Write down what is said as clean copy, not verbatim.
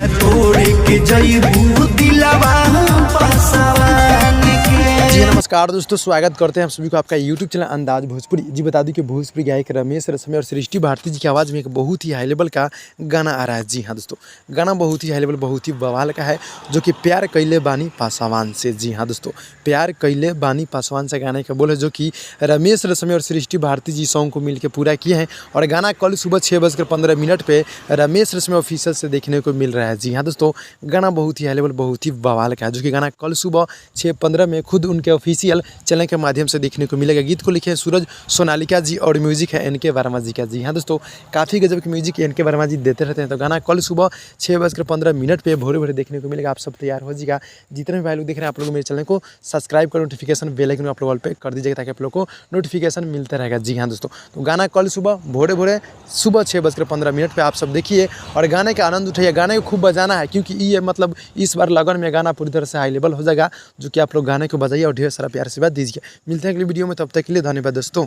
तोड़ के जइबू दिलवा पासवान के। जी नमस्कार दोस्तों, स्वागत करते हैं आप सभी को आपका यूट्यूब चैनल अंदाज भोजपुरी। जी बता दूं कि भोजपुरी गायक रमेश रसमे और सृष्टि भारती जी की आवाज़ में एक बहुत ही हाई लेवल का गाना आ रहा है। जी हाँ दोस्तों, गाना बहुत ही हाई लेवल, बहुत ही बवाल का है, जो कि प्यार कैले बानी पासवान से। जी हाँ दोस्तों, प्यार कैले बानी पासवान से गाने का बोल है, जो कि रमेश रसमे और सृष्टि भारती जी सॉन्ग को मिलकर पूरा किए हैं। और गाना कल सुबह 6:15 पे रमेश रसमे ऑफिशियल से देखने को मिल रहा है। जी हाँ दोस्तों, गाना बहुत ही हाई लेवल, बहुत ही बवाल का है, जो कि गाना कल सुबह 6:15 में खुद उनके ऑफिशियल चैनल के माध्यम से देखने को मिलेगा। गीत को लिखे हैं सूरज सोनालिका जी और म्यूजिक है एन के वर्मा जी का। जी हाँ दोस्तों, काफ़ी गजब की म्यूजिक एन के वर्मा जी देते रहते हैं। तो गाना कल सुबह 6:15 पे भोरे भोरे देखने को मिलेगा। आप सब तैयार हो जाएगा। जितने भी भाई लोग देख रहे हैं, आप लोग मेरे चैनल को सब्सक्राइब कर नोटिफिकेशन बेल आइकन आप लोग ऑल पे कर दीजिएगा, ताकि आप लोग को नोटिफिकेशन मिलता रहेगा। जी हाँ दोस्तों, तो गाना कल सुबह भोरे भोरे सुबह 6:15 पे आप सब देखिए और गाने का आनंद उठाइए। गाने को खूब बजाना है, क्योंकि ये मतलब इस बार लगन में गाना पूरी तरह से हाई लेवल हो जाएगा, जो कि आप लोग गाने को बजाइए और ढेर सारा प्यार से बात दीजिए। मिलते हैं अगली वीडियो में, तब तक के लिए धन्यवाद दोस्तों।